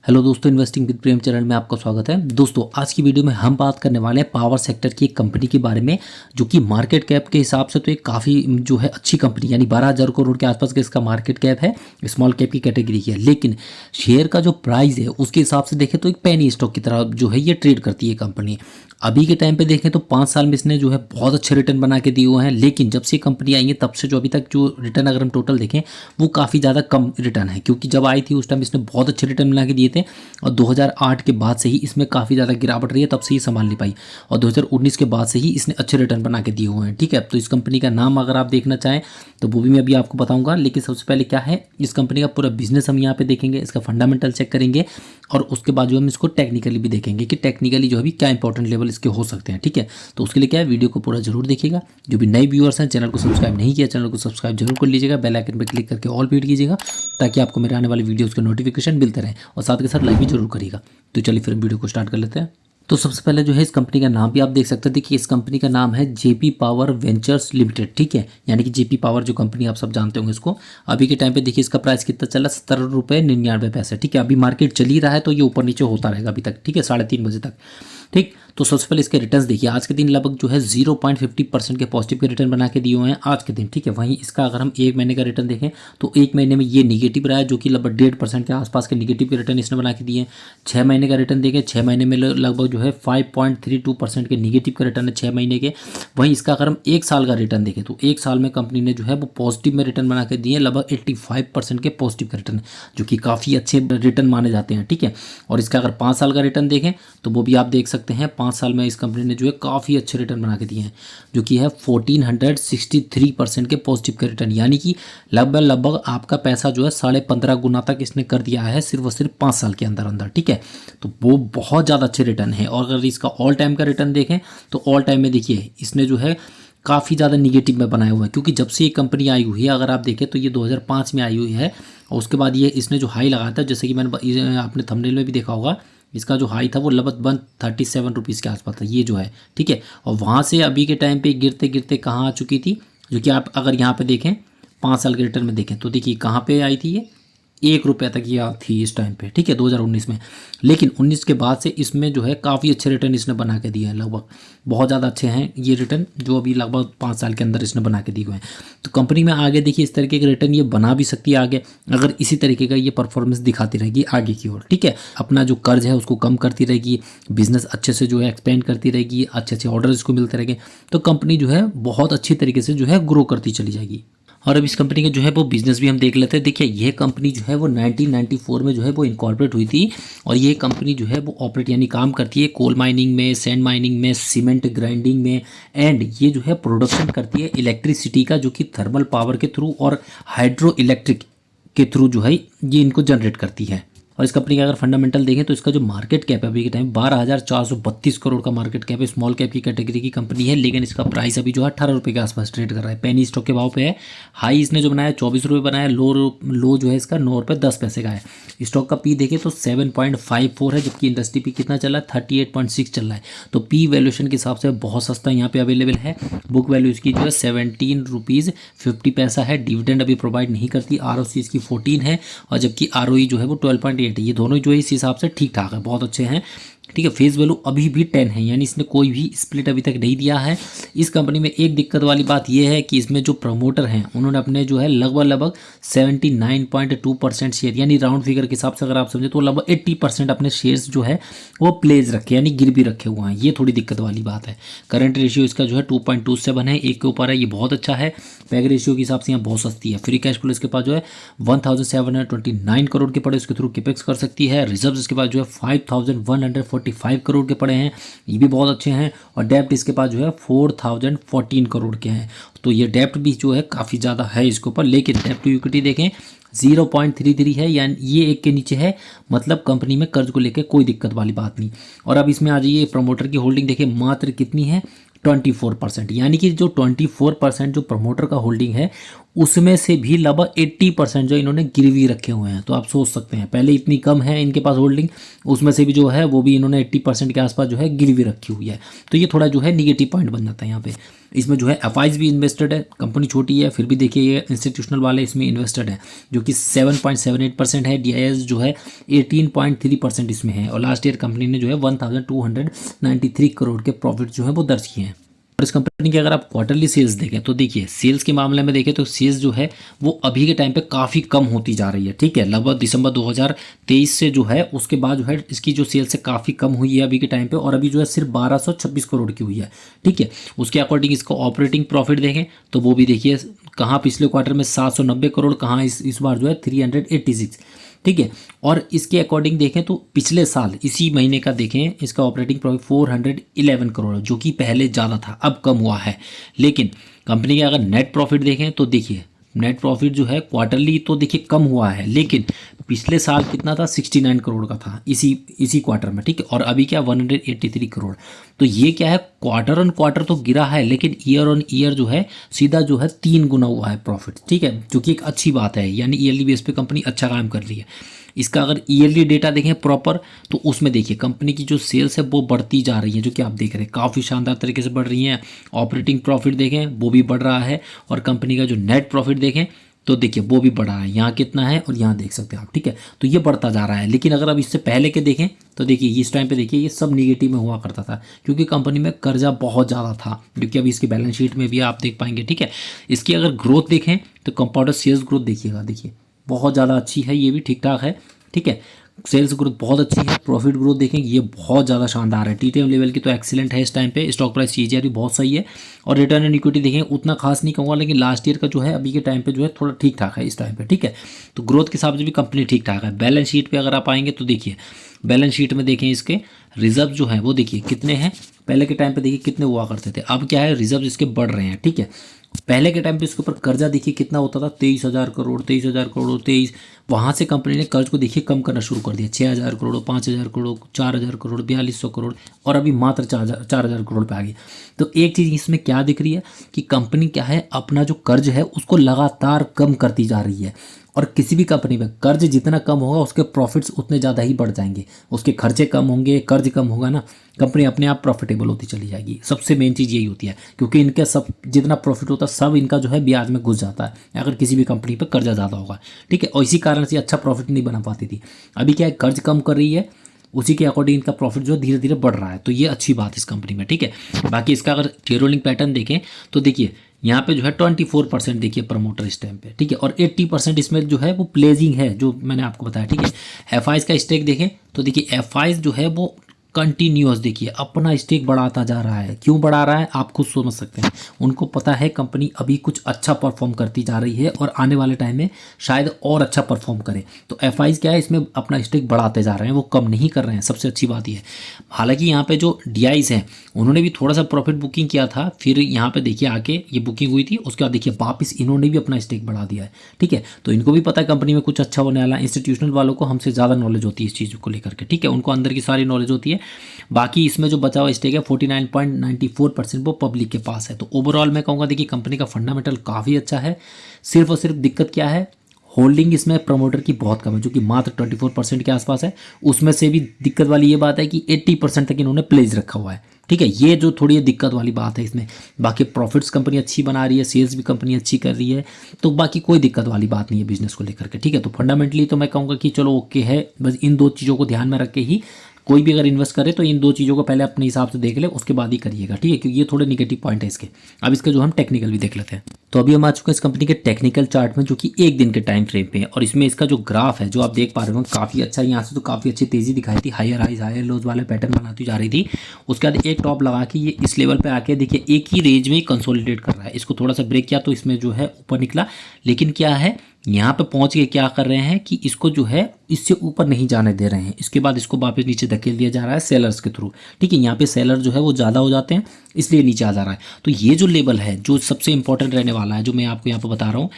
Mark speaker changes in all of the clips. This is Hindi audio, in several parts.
Speaker 1: हेलो दोस्तों, इन्वेस्टिंग विद प्रेम चैनल में आपका स्वागत है। दोस्तों, आज की वीडियो में हम बात करने वाले हैं पावर सेक्टर की एक कंपनी के बारे में, जो कि मार्केट कैप के हिसाब से तो एक काफ़ी जो है अच्छी कंपनी, यानी 12,000 करोड़ के आसपास का इसका मार्केट कैप है, स्मॉल कैप की कैटेगरी की है। लेकिन शेयर का जो प्राइस है उसके हिसाब से देखें तो एक पेनी स्टॉक की तरह जो है ये ट्रेड करती है कंपनी। अभी के टाइम पे देखें तो 5 साल में इसने जो है बहुत अच्छे रिटर्न बना के दिए हुए हैं। लेकिन जब से कंपनी आई है तब से जो अभी तक जो रिटर्न अगर हम टोटल देखें वो काफ़ी ज़्यादा कम रिटर्न है, क्योंकि जब आई थी उस टाइम इसने बहुत अच्छे रिटर्न बना के दिए थे और 2008 के बाद से ही इसमें काफ़ी ज़्यादा गिरावट रही है, तब से ही संभाल नहीं पाई। और 2019 के बाद से ही इसने अच्छे रिटर्न बना के दिए हुए हैं। ठीक है, तो इस कंपनी का नाम अगर आप देखना चाहें तो वो भी मैं अभी आपको बताऊंगा। लेकिन सबसे पहले क्या है, इस कंपनी का पूरा बिजनेस हम यहाँ पे देखेंगे, इसका फंडामेंटल चेक करेंगे और उसके बाद जो हम इसको टेक्निकली भी देखेंगे कि टेक्निकली जो है क्या इंपॉर्टेंट लेवल इसके हो सकते हैं। ठीक है, तो उसके लिए क्या है, वीडियो को पूरा जरूर देखिएगा। जो भी नए व्यूअर्स हैं, चैनल को सब्सक्राइब नहीं किया, चैनल को सब्सक्राइब जरूर कर लीजिएगा, बेल आइकन पर क्लिक करके ऑल पे हिट कीजिएगा ताकि आपको मेरे आने वाले वीडियोज़ के नोटिफिकेशन मिलते रहें, और साथ के साथ लाइक भी जरूर करिएगा। तो चलिए फिर वीडियो को स्टार्ट कर लेते हैं। तो सबसे पहले जो है इस कंपनी का नाम भी आप देख सकते हैं। देखिए, इस कंपनी का नाम है जेपी पावर वेंचर्स लिमिटेड। ठीक है, यानी कि जेपी पावर जो कंपनी आप सब जानते होंगे इसको। अभी के टाइम पे देखिए इसका प्राइस कितना चल रहा है, 17.99 रुपये। ठीक है, अभी मार्केट चल ही रहा है तो ये ऊपर नीचे होता रहेगा अभी तक। ठीक है, 3:30 बजे तक। ठीक, तो सबसे पहले इसके रिटर्न्स देखिए। आज के दिन लगभग जो है 0.50% के पॉजिटिव के रिटर्न बना के दिए हुए हैं आज के दिन। ठीक है, वहीं इसका अगर हम एक महीने का रिटर्न देखें तो एक महीने में ये निगेटिव रहा है, जो कि लगभग 1.5% के आसपास के निगेटिव के रिटर्न इसने बना के दिए हैं। 6 महीने का रिटर्न देखें, 6 महीने में लगभग जो है 5.32% के निगेटिव का रिटर्न है 6 महीने के। वहीं इसका अगर हम एक साल का रिटर्न देखें तो एक साल में कंपनी ने जो है वो पॉजिटिव में रिटर्न बना के दिए लगभग 85% के पॉजिटिव का रिटर्न, जो कि काफ़ी अच्छे रिटर्न माने जाते हैं। ठीक है, और इसका अगर 5 साल का रिटर्न देखें तो वो भी आप देख सकते हैं 5 साल में इस कंपनी ने जो है काफ़ी अच्छे रिटर्न बना के दिए हैं, जो कि है 1463% के पॉजिटिव के रिटर्न, यानी कि लगभग आपका पैसा जो है 15.5 गुना तक इसने कर दिया है सिर्फ और सिर्फ 5 साल के अंदर अंदर। ठीक है, तो वो बहुत ज़्यादा अच्छे रिटर्न है। और अगर इसका ऑल टाइम का रिटर्न देखें तो ऑल टाइम में देखिए इसने जो है काफ़ी ज़्यादा निगेटिव में बनाया हुआ है, क्योंकि जब से ये कंपनी आई हुई है अगर आप देखें तो ये 2005 में आई हुई है। और उसके बाद ये इसने जो हाई लगाया था, जैसे कि मैंने अपने थंबनेल में भी देखा होगा, इसका जो हाई था वो लगभग 137 रुपीज़ के आसपास था ये जो है। ठीक है, और वहाँ से अभी के टाइम पे गिरते गिरते कहाँ आ चुकी थी, जो कि आप अगर यहाँ पे देखें 5 साल के रिटर्न में देखें तो देखिए कहाँ पे आई थी, ये 1 रुपये तक ये थी इस टाइम पे। ठीक है, 2019 में। लेकिन 19 के बाद से इसमें जो है काफ़ी अच्छे रिटर्न इसने बना के दिए हैं, लगभग बहुत ज़्यादा अच्छे हैं ये रिटर्न, जो अभी लगभग 5 साल के अंदर इसने बना के दिए हुए हैं। तो कंपनी में आगे देखिए इस तरीके के रिटर्न ये बना भी सकती है आगे, अगर इसी तरीके का ये परफॉर्मेंस दिखाती रहेगी आगे की ओर। ठीक है, अपना जो कर्ज है उसको कम करती रहेगी, बिजनेस अच्छे से जो है एक्सपेंड करती रहेगी, अच्छे अच्छे ऑर्डर इसको मिलते रहेंगे, तो कंपनी जो है बहुत अच्छी तरीके से जो है ग्रो करती चली जाएगी। और अब इस कंपनी के जो है वो बिजनेस भी हम देख लेते हैं। देखिए, यह कंपनी जो है वो 1994 में जो है वो इनकॉर्पोरेट हुई थी, और ये कंपनी जो है वो ऑपरेट यानी काम करती है कोल माइनिंग में, सैंड माइनिंग में, सीमेंट ग्राइंडिंग में, एंड ये जो है प्रोडक्शन करती है इलेक्ट्रिसिटी का, जो कि थर्मल पावर के थ्रू और हाइड्रो इलेक्ट्रिक के थ्रू जो है ये इनको जनरेट करती है। और इस कंपनी का अगर फंडामेंटल देखें तो इसका जो मार्केट कैप है अभी के टाइम 12,432 करोड़ का मार्केट कैप है, स्मॉल कैप की कैटेगरी की कंपनी है। लेकिन इसका प्राइस अभी जो है 18 रुपये के आसपास ट्रेड कर रहा है, पेनी स्टॉक के भाव पे है। हाई इसने जो बनाया 24 रुपये बनाया, लो जो है इसका 9 रुपये 10 पैसे का है। स्टॉक का पी देखें तो 7.54 है, जबकि इंडस्ट्री पी कितना चल रहा है, 38.6 चल रहा है। तो पी वैल्यूएशन के हिसाब से बहुत सस्ता यहाँ पे अवेलेबल है। बुक वैल्यू इसकी जो है 17.50 है। डिविडेंड अभी प्रोवाइड नहीं करती। ROC इसकी 14 है, और जबकि ROE जो है वो 12.8 है। ये दोनों जो है इस हिसाब से ठीक ठाक है, बहुत अच्छे हैं। ठीक है, फेस वैल्यू अभी भी 10 है, यानी इसने कोई भी स्प्लिट अभी तक नहीं दिया है। इस कंपनी में एक दिक्कत वाली बात यह है कि इसमें जो प्रमोटर हैं उन्होंने अपने जो है लगभग 79.2% शेयर, यानी राउंड फिगर के हिसाब से अगर आप समझे तो लगभग 80% अपने शेयर्स जो है वो प्लेज रखे, यानी गिरवी रखे हुए हैं। ये थोड़ी दिक्कत वाली बात है। करंट रेशियो इसका जो है 2.27 है, एक के ऊपर है, ये बहुत अच्छा है। पैग रेशियो के हिसाब से यहाँ बहुत सस्ती है। फ्री कैश फ्लो इसके पास जो है 1729 करोड़ के पड़े, उसके थ्रू कैपेक्स कर सकती है। रिजर्व इसके पास जो है 5145 करोड़ के पड़े हैं, ये भी बहुत अच्छे हैं। और डेप्ट इसके पास जो है 4014 करोड़ के हैं। तो ये डेप्ट भी जो है काफ़ी ज़्यादा है इसके ऊपर। लेकिन डेप्ट टू इक्विटी देखें 0.33 है, यानी ये एक के नीचे है, मतलब कंपनी में कर्ज को लेकर कोई दिक्कत वाली बात नहीं। और अब इसमें आ जाइए, प्रमोटर की होल्डिंग देखिए मात्र कितनी है, 24%, यानी कि जो 24% जो प्रमोटर का होल्डिंग है उसमें से भी लगभग 80% जो इन्होंने गिरवी रखे हुए हैं। तो आप सोच सकते हैं पहले इतनी कम है इनके पास होल्डिंग, उसमें से भी जो है वो भी इन्होंने 80% के आसपास जो है गिरवी रखी हुई है। तो ये थोड़ा जो है निगेटिव पॉइंट बन जाता है यहाँ पे। इसमें जो है एफआईज भी इन्वेस्टेड है, कंपनी छोटी है फिर भी देखिए ये इंस्टीट्यूशनल वाले इसमें इन्वेस्टेड है जो कि 7.78% है। डीआईएस जो है 18.3% इसमें है और लास्ट ईयर कंपनी ने जो है 1293 करोड़ के प्रॉफिट जो है वो दर्ज किए हैं। और इस कंपनी की अगर आप क्वार्टरली सेल्स देखें तो देखिए सेल्स के मामले में देखें तो सेल्स जो है वो अभी के टाइम पे काफ़ी कम होती जा रही है। ठीक है, लगभग दिसंबर 2023 से जो है उसके बाद जो है इसकी जो सेल्स है काफ़ी कम हुई है अभी के टाइम पे, और अभी जो है सिर्फ 1226 करोड़ की हुई है। ठीक है, उसके अकॉर्डिंग इसको ऑपरेटिंग प्रॉफिट देखें तो वो भी देखिए कहाँ पिछले क्वार्टर में 790 करोड़, कहाँ इस बार जो है 386। ठीक है, और इसके अकॉर्डिंग देखें तो पिछले साल इसी महीने का देखें इसका ऑपरेटिंग प्रॉफिट 411 करोड़ जो कि पहले ज़्यादा था, अब कम हुआ है। लेकिन कंपनी का अगर नेट प्रॉफिट देखें तो देखिए नेट प्रॉफिट जो है क्वार्टरली तो देखिए कम हुआ है, लेकिन पिछले साल कितना था 69 करोड़ का था इसी क्वार्टर में। ठीक है, और अभी क्या 183 करोड़। तो ये क्या है, क्वार्टर ऑन क्वार्टर तो गिरा है लेकिन ईयर ऑन ईयर जो है सीधा जो है 3 गुना हुआ है प्रॉफिट। ठीक है, जो कि एक अच्छी बात है, यानी ईयरली बेस पे कंपनी अच्छा काम कर रही है। इसका अगर ईयरली डेटा देखें प्रॉपर तो उसमें देखिए कंपनी की जो सेल्स है वो बढ़ती जा रही है, जो कि आप देख रहे हैं काफ़ी शानदार तरीके से बढ़ रही हैं। ऑपरेटिंग प्रॉफिट देखें वो भी बढ़ रहा है, और कंपनी का जो नेट प्रॉफिट देखें तो देखिए वो भी बढ़ा है, यहाँ कितना है और यहाँ देख सकते हैं आप। ठीक है, तो ये बढ़ता जा रहा है। लेकिन अगर अब इससे पहले के देखें तो देखिए इस टाइम पे देखिए ये सब निगेटिव में हुआ करता था क्योंकि कंपनी में कर्जा बहुत ज़्यादा था, जो कि अभी इसकी बैलेंस शीट में भी आप देख पाएंगे। ठीक है, इसकी अगर ग्रोथ देखें तो कंपाउंडर सेल्स ग्रोथ देखिएगा, देखिए बहुत ज़्यादा अच्छी है, ये भी ठीक ठाक है। ठीक है, सेल्स ग्रोथ बहुत अच्छी है। प्रॉफिट ग्रोथ देखेंगे ये बहुत ज़्यादा शानदार है, टीटीएम लेवल की तो एक्सीलेंट है इस टाइम पे। स्टॉक प्राइस सीजीआर भी बहुत सही है, और रिटर्न ऑन इक्विटी देखें उतना खास नहीं कहूँगा, लेकिन लास्ट ईयर का जो है अभी के टाइम पे जो है थोड़ा ठीक ठाक है इस टाइम पे। ठीक है, तो ग्रोथ के हिसाब से भी कंपनी ठीक ठाक है। बैलेंस शीट पर अगर आप आएंगे तो देखिए बैलेंस शीट में देखें इसके रिजर्व जो है वो देखिए कितने हैं, पहले के टाइम पे देखिए कितने हुआ करते थे, अब क्या है रिजर्व इसके बढ़ रहे हैं। ठीक है, पहले के टाइम पे इसके ऊपर कर्जा देखिए कितना होता था 23,000 करोड़ 23,000 करोड़ 23, वहाँ से कंपनी ने कर्ज को देखिए कम करना शुरू कर दिया, 6,000 करोड़ 5,000 करोड़ 4,000 करोड़ 4,200 करोड़ और अभी मात्र 4,000 करोड़ पे आ गई। तो एक चीज़ इसमें क्या दिख रही है कि कंपनी क्या है अपना जो कर्ज है उसको लगातार कम करती जा रही है, और किसी भी कंपनी में कर्ज जितना कम होगा उसके प्रॉफिट्स उतने ज़्यादा ही बढ़ जाएंगे, उसके खर्चे कम होंगे, कर्ज कम होगा ना, कंपनी अपने आप प्रॉफिटेबल होती चली जाएगी। सबसे मेन चीज़ यही होती है, क्योंकि इनके सब जितना प्रॉफिट होता है सब इनका जो है ब्याज में घुस जाता है अगर किसी भी कंपनी पर कर्जा ज़्यादा होगा। ठीक है, और इसी कारण से अच्छा प्रॉफिट नहीं बना पाती थी। अभी क्या है कर्ज कम कर रही है, उसी के अकॉर्डिंग इनका प्रॉफिट जो धीरे धीरे बढ़ रहा है, तो ये अच्छी बात है इस कंपनी में। ठीक है, बाकी इसका अगर शेयरहोल्डिंग पैटर्न देखें तो देखिए यहाँ पे जो है 24% देखिए प्रमोटर इस टाइम पे। ठीक है, और 80% इसमें जो है वो प्लेजिंग है जो मैंने आपको बताया। ठीक है, एफआईज का स्टेक देखें तो देखिए एफआईज जो है वो कंटिन्यूअस देखिए अपना स्टेक बढ़ाता जा रहा है। क्यों बढ़ा रहा है आप खुद समझ सकते हैं, उनको पता है कंपनी अभी कुछ अच्छा परफॉर्म करती जा रही है और आने वाले टाइम में शायद और अच्छा परफॉर्म करे। तो एफआईज क्या है इसमें अपना स्टेक बढ़ाते जा रहे हैं, वो कम नहीं कर रहे हैं, सबसे अच्छी बात ये है। हालांकि यहाँ पे जो डीआईज हैं उन्होंने भी थोड़ा सा प्रॉफिट बुकिंग किया था, फिर यहाँ पे देखिए आके ये बुकिंग हुई थी, उसके बाद देखिए वापस इन्होंने भी अपना स्टेक बढ़ा दिया है। ठीक है, तो इनको भी पता है कंपनी में कुछ अच्छा होने वाला है। इंस्टीट्यूशनल वालों को हमसे ज़्यादा नॉलेज होती है इस चीज़ को लेकर के। ठीक है, उनको अंदर की सारी नॉलेज होती है। बाकी इसमें जो बचा हुआ स्टेक है 49.94% वो पब्लिक के पास है। तो ओवरऑल मैं कहूँगा देखिए कंपनी का फंडामेंटल काफ़ी अच्छा है। सिर्फ और सिर्फ दिक्कत क्या है, होल्डिंग इसमें प्रमोटर की बहुत कम है जो कि मात्र 24% के आसपास है। उसमें से भी दिक्कत वाली ये बात है कि 80% तक इन्होंने प्लेज रखा हुआ है। ठीक है, ये जो थोड़ी दिक्कत वाली बात है इसमें। बाकी प्रॉफिट्स कंपनी अच्छी बना रही है, सेल्स भी कंपनी अच्छी कर रही है, तो बाकी कोई दिक्कत वाली बात नहीं है बिजनेस को लेकर के। ठीक है, तो फंडामेंटली तो मैं कहूँगा कि चलो ओके है, बस इन दो चीज़ों को ध्यान में रख के ही कोई भी अगर इन्वेस्ट करे तो इन दो चीज़ों को पहले अपने हिसाब से देख ले, उसके बाद ही करिएगा। ठीक है, क्योंकि ये थोड़े निगेटिव पॉइंट है इसके। अब इसका जो हम टेक्निकल भी देख लेते हैं। तो अभी हम आ चुके हैं इस कंपनी के टेक्निकल चार्ट में, जो कि एक दिन के टाइम फ्रेम पे है, और इसमें इसका जो ग्राफ है जो आप देख पा रहे हो काफ़ी अच्छा है। यहाँ से तो काफ़ी अच्छी तेज़ी दिखाई थी, हायर हाइज हायर लोज वाले पैटर्न बनाती जा रही थी। उसके बाद एक टॉप लगा के ये इस लेवल पे आके देखिए एक ही रेंज में कंसोलिडेट कर रहा है। इसको थोड़ा सा ब्रेक किया तो इसमें जो है ऊपर निकला, लेकिन क्या है यहाँ पे पहुँच के क्या कर रहे हैं कि इसको जो है इससे ऊपर नहीं जाने दे रहे हैं। इसके बाद इसको वापस नीचे धकेल दिया जा रहा है सेलर्स के थ्रू। ठीक है, यहाँ पे सेलर जो है वो ज़्यादा हो जाते हैं इसलिए नीचे आ जा रहा है। तो ये जो लेवल है जो सबसे इंपॉर्टेंट रहने वाला है, जो मैं आपको यहाँ पे बता रहा हूँ,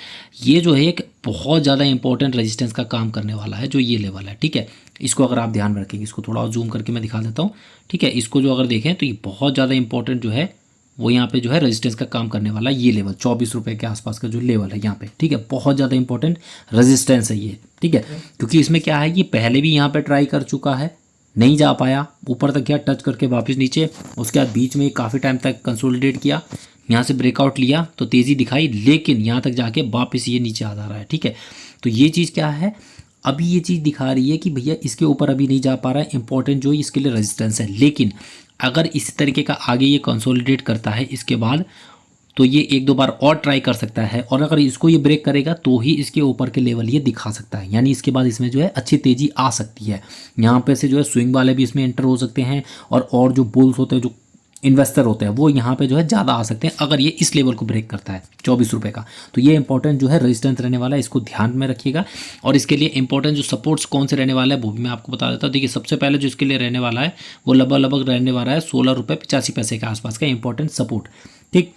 Speaker 1: ये जो है एक बहुत ज़्यादा इंपॉर्टेंट रेजिस्टेंस का काम करने वाला है, जो ये लेवल है। ठीक है, इसको अगर आप ध्यान में रखेंगे, इसको थोड़ा और जूम करके मैं दिखा देता हूँ। ठीक है, इसको जो अगर देखें तो ये बहुत ज़्यादा इंपॉर्टेंट जो है वो यहाँ पे जो है रेजिस्टेंस का काम करने वाला ये लेवल 24 रुपये के आसपास का जो लेवल है यहाँ पे, ठीक है, बहुत ज़्यादा इंपॉर्टेंट रेजिस्टेंस है ये, ठीक है, क्योंकि इसमें क्या है, ये पहले भी यहाँ पे ट्राई कर चुका है, नहीं जा पाया, ऊपर तक गया टच करके वापस नीचे, उसके बाद बीच में काफ़ी टाइम तक कंसोलिडेट किया, यहाँ से ब्रेकआउट लिया तो तेज़ी दिखाई, लेकिन यहाँ तक जाके वापस ये नीचे आ जा रहा है, ठीक है। तो ये चीज़ क्या है, अभी ये चीज़ दिखा रही है कि भैया इसके ऊपर अभी नहीं जा पा रहा है, इंपॉर्टेंट जो इसके लिए रेजिस्टेंस है, लेकिन अगर इसी तरीके का आगे ये कंसोलिडेट करता है इसके बाद, तो ये एक दो बार और ट्राई कर सकता है, और अगर इसको ये ब्रेक करेगा तो ही इसके ऊपर के लेवल ये दिखा सकता है, यानी इसके बाद इसमें जो है अच्छी तेज़ी आ सकती है। यहाँ पे से जो है स्विंग वाले भी इसमें एंटर हो सकते हैं, और जो बुल्स होते हैं, जो इन्वेस्टर होते हैं, वो यहाँ पे जो है ज़्यादा आ सकते हैं अगर ये इस लेवल को ब्रेक करता है 24 रुपये का। तो ये इंपॉर्टेंट जो है रेजिस्टेंस रहने वाला है, इसको ध्यान में रखिएगा। और इसके लिए इंपॉर्टेंट जो सपोर्ट्स कौन से रहने वाला है वो भी मैं आपको बता देता हूँ। देखिए, सबसे पहले जो इसके लिए रहने वाला है वो लगभग रहने वाला है 16.85 के आसपास का इंपॉर्टेंट सपोर्ट, ठीक,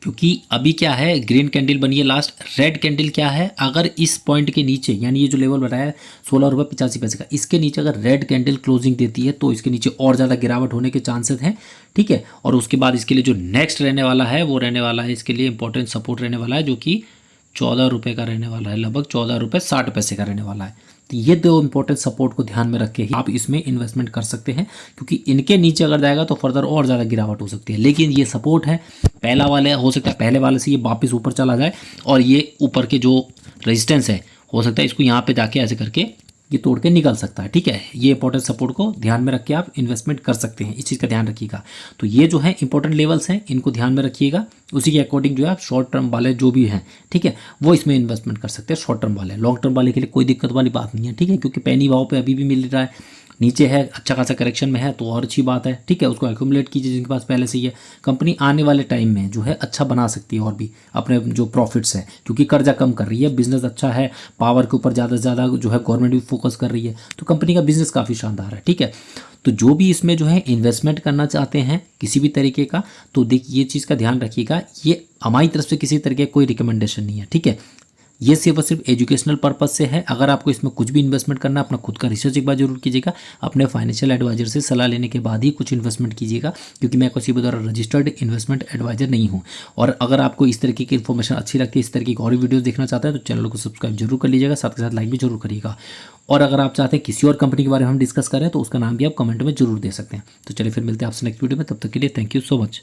Speaker 1: क्योंकि अभी क्या है, ग्रीन कैंडल बनी है लास्ट, रेड कैंडल क्या है, अगर इस पॉइंट के नीचे, यानी ये जो लेवल बनाया है 16.85 का, इसके नीचे अगर रेड कैंडल क्लोजिंग देती है तो इसके नीचे और ज़्यादा गिरावट होने के चांसेस हैं, ठीक है। और उसके बाद इसके लिए जो नेक्स्ट रहने वाला है वो रहने वाला है, इसके लिए इंपॉर्टेंट सपोर्ट रहने वाला है जो कि 14 रुपये का रहने वाला है, लगभग 14.60 का रहने वाला है। तो ये दो इंपॉर्टेंट सपोर्ट को ध्यान में रख के ही आप इसमें इन्वेस्टमेंट कर सकते हैं, क्योंकि इनके नीचे अगर जाएगा तो फर्दर और ज़्यादा गिरावट हो सकती है। लेकिन ये सपोर्ट है, पहला वाले हो सकता है पहले वाले से ये वापस ऊपर चला जाए, और ये ऊपर के जो रेजिस्टेंस है हो सकता है इसको यहाँ पे जाके ऐसे करके ये तोड़ के निकल सकता है, ठीक है। ये इंपॉर्टेंट सपोर्ट को ध्यान में रख के आप इन्वेस्टमेंट कर सकते हैं, इस चीज़ का ध्यान रखिएगा। तो ये जो है इंपॉर्टेंट लेवल्स हैं, इनको ध्यान में रखिएगा, उसी के अकॉर्डिंग जो है आप शॉर्ट टर्म वाले जो भी हैं, ठीक है, वो इसमें इन्वेस्टमेंट कर सकते हैं। शॉर्ट टर्म वाले, लॉन्ग टर्म वाले के लिए कोई दिक्कत वाली बात नहीं है, ठीक है, क्योंकि पैनी भाव पे अभी भी मिल रहा है, नीचे है, अच्छा खासा करेक्शन में है तो और अच्छी बात है, ठीक है, उसको एक्यूमुलेट कीजिए जिनके पास पहले से ही है। कंपनी आने वाले टाइम में जो है अच्छा बना सकती है और भी अपने जो प्रॉफिट्स है, क्योंकि कर्जा कम कर रही है, बिजनेस अच्छा है, पावर के ऊपर ज़्यादा से ज़्यादा जो है गवर्नमेंट भी फोकस कर रही है, तो कंपनी का बिजनेस काफ़ी शानदार है, ठीक है। तो जो भी इसमें जो है इन्वेस्टमेंट करना चाहते हैं किसी भी तरीके का, तो देखिए ये चीज़ का ध्यान रखिएगा, ये हमारी तरफ से किसी तरीके का कोई रिकमेंडेशन नहीं है, ठीक है, ये सिर्फ और सिर्फ एजुकेशनल पर्पस से है। अगर आपको इसमें कुछ भी इन्वेस्टमेंट करना है, अपना खुद का रिसर्च एक बार जरूर कीजिएगा, अपने फाइनेंशियल एडवाइजर से सलाह लेने के बाद ही कुछ इन्वेस्टमेंट कीजिएगा, क्योंकि मैं किसी भी द्वारा रजिस्टर्ड इन्वेस्टमेंट एडवाइजर नहीं हूँ। और अगर आपको इस तरीके की इन्फॉर्मेशन अच्छी लगती है, इस तरीके की और वीडियोज़ देखना चाहते हैं तो चैनल को सब्सक्राइब जरूर कर लीजिएगा, साथ के साथ लाइक भी जरूर करिएगा। और अगर आप चाहते हैं किसी और कंपनी के बारे में हम डिस्कस करें तो उसका नाम भी आप कमेंट में जरूर दे सकते हैं। तो चलिए फिर मिलते हैं आपसे नेक्स्ट वीडियो में, तब तक के लिए थैंक यू सो मच।